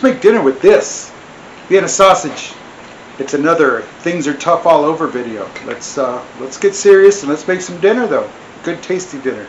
make dinner with this Vienna sausage. It's another things are tough all over video. Let's get serious and let's make some dinner though. Good tasty dinner.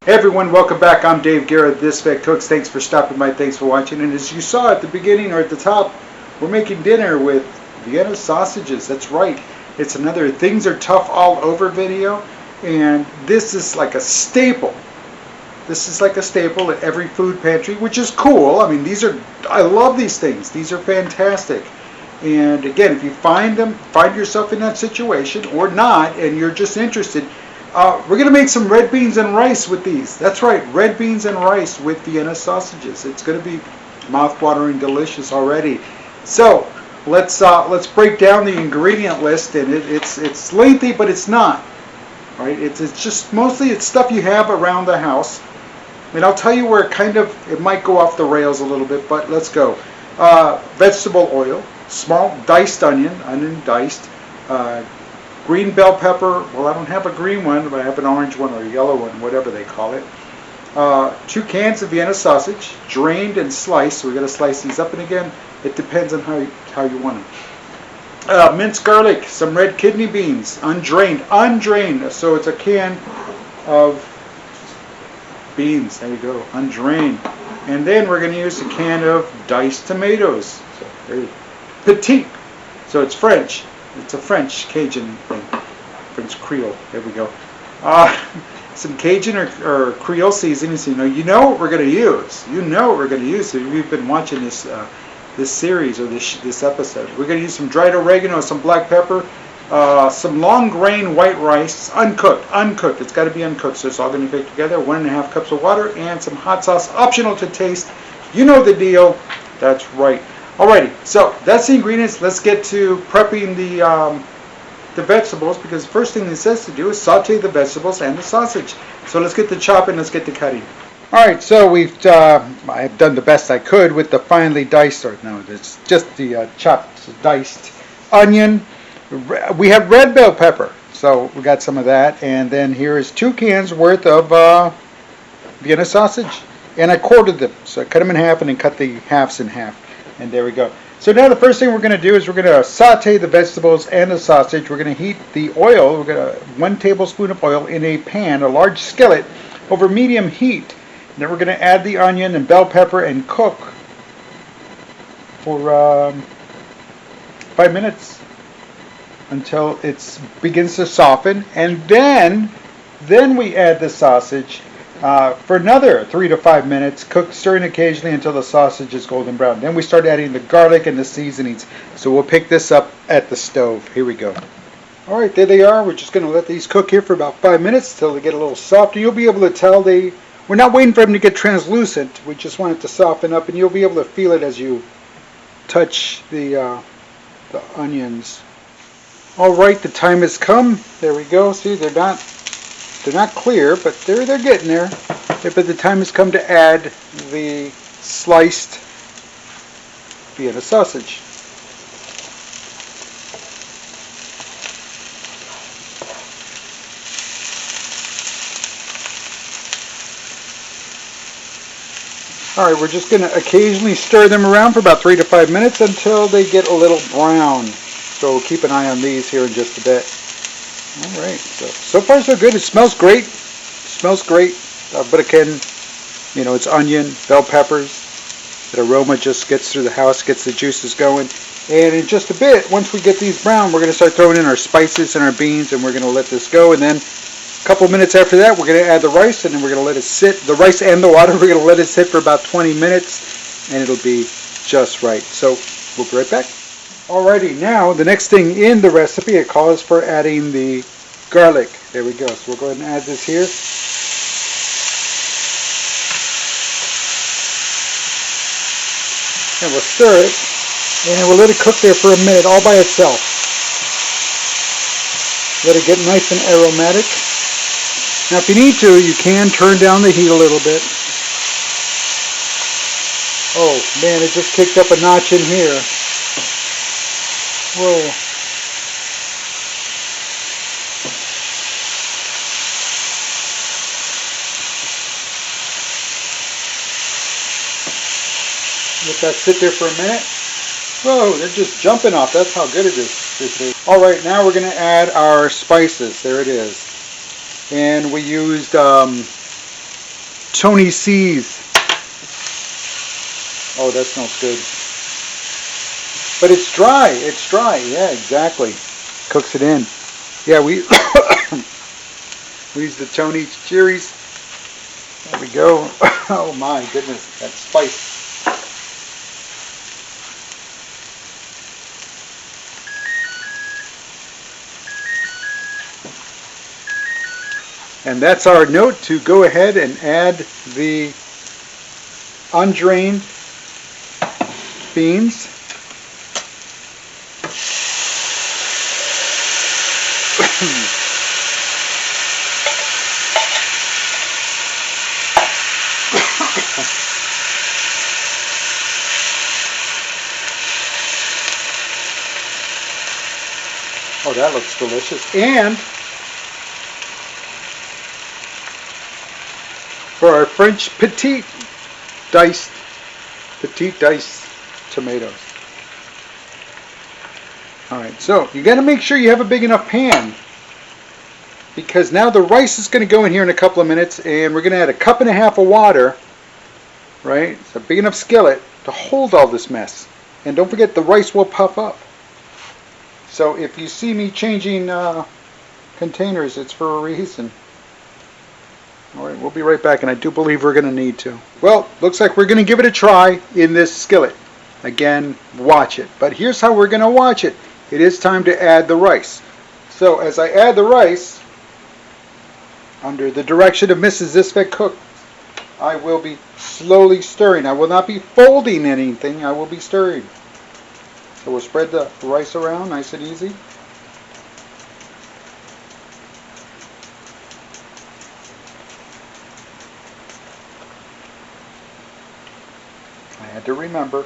Hey everyone, welcome back. I'm Dave Guerra, This Vet Cooks. Thanks for stopping by, thanks for watching. And as you saw at the beginning or at the top, we're making dinner with Vienna sausages. That's right. It's another things are tough all over video. And this is like a staple. This is like a staple at every food pantry, which is cool. I mean, I love these things. These are fantastic. And again, if you find yourself in that situation or not, and you're just interested, we're going to make some red beans and rice with these. That's right, red beans and rice with Vienna sausages. It's going to be mouth-watering delicious already. So let's break down the ingredient list, and it's lengthy, but it's not. Right? It's just mostly it's stuff you have around the house. I mean, I'll tell you where it might go off the rails a little bit, but let's go. Vegetable oil, small diced onion diced, green bell pepper. Well, I don't have a green one, but I have an orange one or a yellow one, whatever they call it. 2 cans of Vienna sausage, drained and sliced. So we're going to slice these up, and again, it depends on how you want them. Minced garlic, some red kidney beans, undrained, so it's a can of beans, there you go, undrained. And then we're going to use a can of diced tomatoes, so there you go. Petite, so it's French, it's a French Cajun thing, French Creole, there we go. Some Cajun or Creole seasoning, so you know what we're going to use, so you've been watching this series or this episode. We're going to use some dried oregano, some black pepper, some long grain white rice, uncooked. It's got to be uncooked, so it's all going to be baked together. 1.5 cups of water and some hot sauce, optional to taste. You know the deal. That's right. Alrighty, so that's the ingredients. Let's get to prepping the vegetables, because the first thing it says to do is saute the vegetables and the sausage. So let's get to chopping. Let's get to cutting. Alright, so I've done the best I could with the finely diced, or no, it's just the chopped, diced onion. We have red bell pepper, so we got some of that. And then here is 2 cans worth of Vienna sausage. And I quartered them, so I cut them in half and then cut the halves in half. And there we go. So now the first thing we're going to do is we're going to saute the vegetables and the sausage. We're going to heat the oil. We're going to 1 tablespoon of oil in a pan, a large skillet, over medium heat. Then we're going to add the onion and bell pepper and cook for 5 minutes until it begins to soften. And then we add the sausage for another 3 to 5 minutes, stirring occasionally until the sausage is golden brown. Then we start adding the garlic and the seasonings. So we'll pick this up at the stove. Here we go. All right, there they are. We're just going to let these cook here for about 5 minutes until they get a little softer. You'll be able to tell we're not waiting for them to get translucent. We just want it to soften up, and you'll be able to feel it as you touch the onions. All right, the time has come. There we go. See, they're not clear, but they're getting there. But the time has come to add the sliced Vienna sausage. Alright, we're just going to occasionally stir them around for about 3 to 5 minutes until they get a little brown. So we'll keep an eye on these here in just a bit. Alright, so far so good. It smells great. But again, it's onion, bell peppers. That aroma just gets through the house, gets the juices going. And in just a bit, once we get these brown, we're going to start throwing in our spices and our beans, and we're going to let this go. And then a couple minutes after that, we're going to add the rice, and then we're going to let it sit. The rice and the water, we're going to let it sit for about 20 minutes, and it'll be just right. So we'll be right back. Alrighty, now the next thing in the recipe, it calls for adding the garlic. There we go. So we'll go ahead and add this here. And we'll stir it, and we'll let it cook there for a minute all by itself. Let it get nice and aromatic. Now if you need to, you can turn down the heat a little bit. Oh man, it just kicked up a notch in here. Whoa. Let that sit there for a minute. Whoa, they're just jumping off. That's how good it is. All right, now we're going to add our spices. There it is. And we used Tony C's. Oh, that smells good. But it's dry. It's dry. Yeah, exactly. Cooks it in. Yeah, we we use the Tony cherries. There we go. Oh my goodness, that spice. And that's our note to go ahead and add the undrained beans. Oh, that looks delicious. And for our French Petite Diced Tomatoes. Alright, so you got to make sure you have a big enough pan, because now the rice is going to go in here in a couple of minutes, and we're going to add 1.5 cups of water, right? It's a big enough skillet to hold all this mess. And don't forget, the rice will puff up. So if you see me changing containers, it's for a reason. Alright, we'll be right back, and I do believe we're going to need to. Well, looks like we're going to give it a try in this skillet. Again, watch it. But here's how we're going to watch it. It is time to add the rice. So as I add the rice, under the direction of Mrs. Zisvek Cook, I will be slowly stirring. I will not be folding anything, I will be stirring. So we'll spread the rice around nice and easy. I had to remember.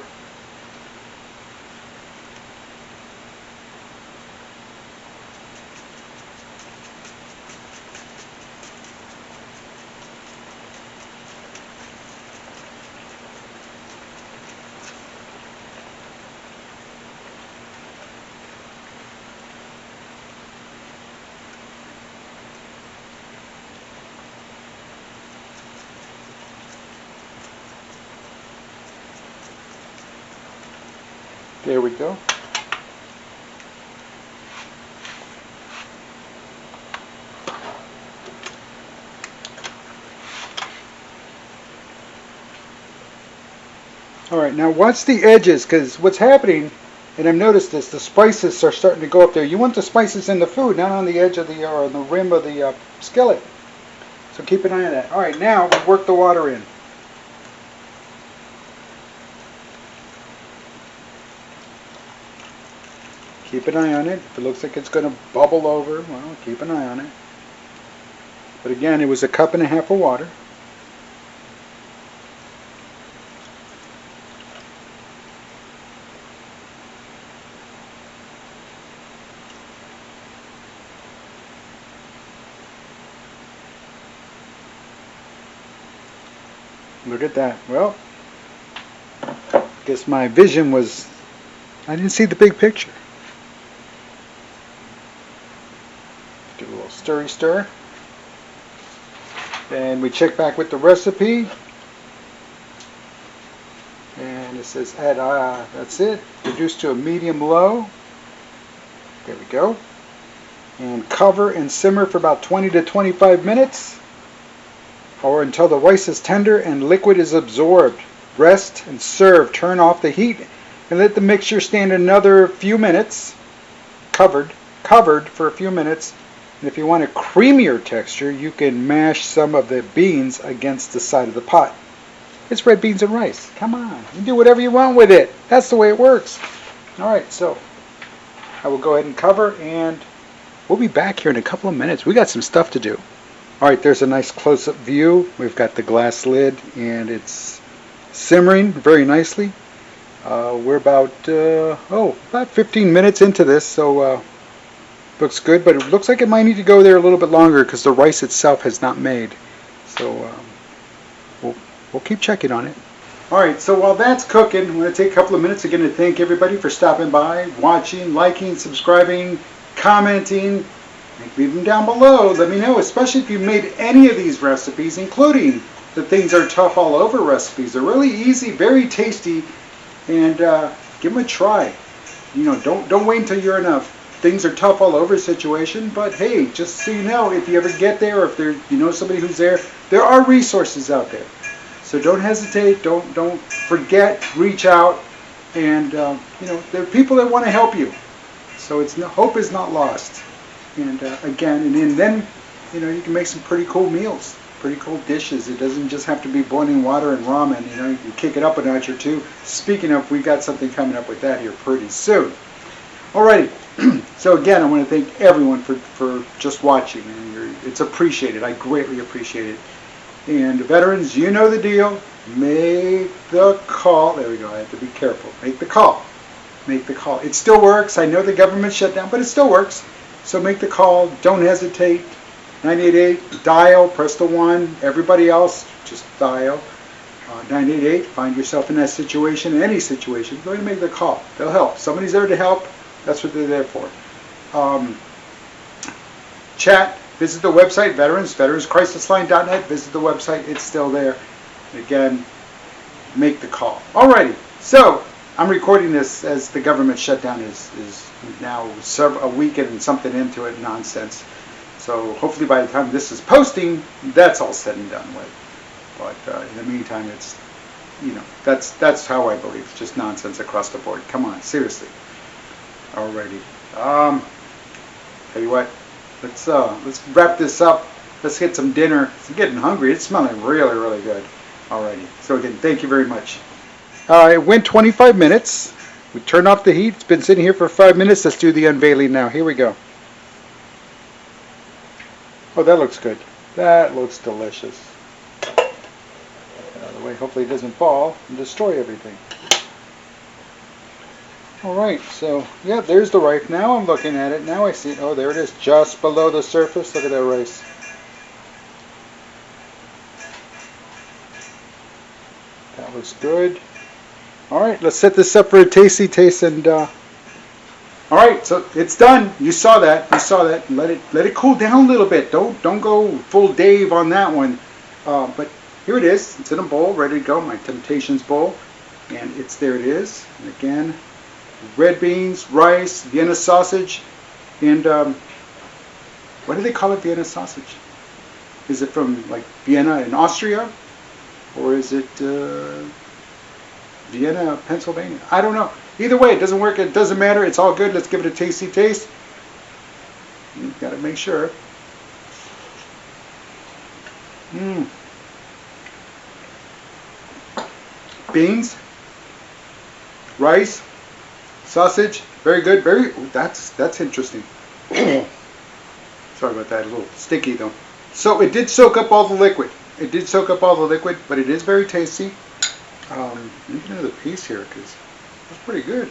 There we go. Alright, now watch the edges, because what's happening, and I've noticed this, the spices are starting to go up there. You want the spices in the food, not on the edge of the, or on the rim of the skillet. So keep an eye on that. Alright, now we work the water in. Keep an eye on it. If it looks like it's going to bubble over, well, keep an eye on it. But again, it was 1.5 cups of water. Look at that. Well, I guess my vision was, I didn't see the big picture. Do a little stirry stir. Then we check back with the recipe. And it says add, that's it. Reduce to a medium low. There we go. And cover and simmer for about 20 to 25 minutes. Or until the rice is tender and liquid is absorbed. Rest and serve. Turn off the heat and let the mixture stand another few minutes. Covered for a few minutes. And if you want a creamier texture, you can mash some of the beans against the side of the pot. It's red beans and rice. Come on, you do whatever you want with it. That's the way it works. Alright, so I will go ahead and cover, and we'll be back here in a couple of minutes. We got some stuff to do. Alright, there's a nice close-up view. We've got the glass lid, and it's simmering very nicely. We're about 15 minutes into this, so looks good, but it looks like it might need to go there a little bit longer because the rice itself has not made. So we'll keep checking on it. All right, so while that's cooking, I'm going to take a couple of minutes again to thank everybody for stopping by, watching, liking, subscribing, commenting. Leave them down below. Let me know, especially if you made any of these recipes, including the things are tough all over recipes. They're really easy, very tasty, and give them a try. You know, don't wait until you're in a things are tough all over situation. But hey, just so you know, if you ever get there, or if you know somebody who's there are resources out there. So don't hesitate. Don't forget. Reach out, and you know, there are people that want to help you. So hope is not lost. And again, and then you know, you can make some pretty cool meals, pretty cool dishes. It doesn't just have to be boiling water and ramen. You know, you can kick it up a notch or two. Speaking of, we got something coming up with that here pretty soon. Alrighty. So again, I want to thank everyone for just watching. And it's appreciated. I greatly appreciate it. And veterans, you know the deal. Make the call. There we go. I have to be careful. Make the call. Make the call. It still works. I know the government shut down, but it still works. So make the call. Don't hesitate. 988. Dial. Press the 1. Everybody else, just dial. 988. Find yourself in that situation, any situation. Go ahead and make the call. They'll help. Somebody's there to help. That's what they're there for. Chat. Visit the website, veteranscrisisline.net. Visit the website. It's still there. Again, make the call. Alrighty. So I'm recording this as the government shutdown is now a week and something into it, nonsense. So hopefully by the time this is posting, that's all said and done with. But in the meantime, it's, you know, that's how I believe. It's just nonsense across the board. Come on, seriously. Alrighty. Tell you what, let's wrap this up. Let's get some dinner. I'm getting hungry. It's smelling really, really good. Alrighty. So again, thank you very much. It went 25 minutes. We turned off the heat. It's been sitting here for 5 minutes. Let's do the unveiling now. Here we go. Oh, that looks good. That looks delicious. Get out of the way. Hopefully it doesn't fall and destroy everything. Alright, so yeah, there's the rice. Now I'm looking at it. Now I see it. Oh, there it is, just below the surface. Look at that rice. That looks good. Alright, let's set this up for a tasty taste. And alright, so it's done. You saw that. You saw that. Let it cool down a little bit. Don't go full Dave on that one. But here it is. It's in a bowl, ready to go. My Temptations bowl. And there it is. And again, red beans, rice, Vienna sausage, and what do they call it, Vienna sausage? Is it from like Vienna in Austria, or is it Vienna, Pennsylvania? I don't know. Either way, it doesn't work. It doesn't matter. It's all good. Let's give it a tasty taste. You've got to make sure. Beans, rice, sausage, very good. Very. That's interesting. Sorry about that. A little sticky though. So it did soak up all the liquid. It did soak up all the liquid, but it is very tasty. Let me get another piece here because that's pretty good.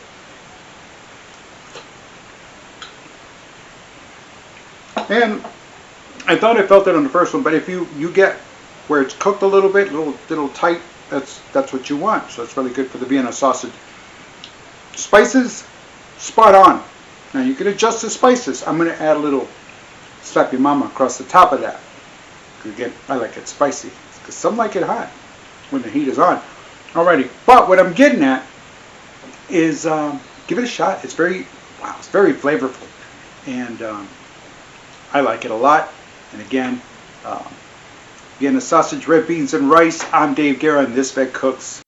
And I thought I felt it on the first one, but if you get where it's cooked a little bit, little tight, that's what you want. So it's really good for the Vienna sausage. Spices, spot on. Now you can adjust the spices. I'm going to add a little slap your mama across the top of that. Again, I like it spicy because some like it hot when the heat is on. Alrighty, but what I'm getting at is give it a shot. It's very flavorful, and I like it a lot. And again, Vienna sausage, red beans, and rice. I'm Dave Guerra, and This Vet Cooks.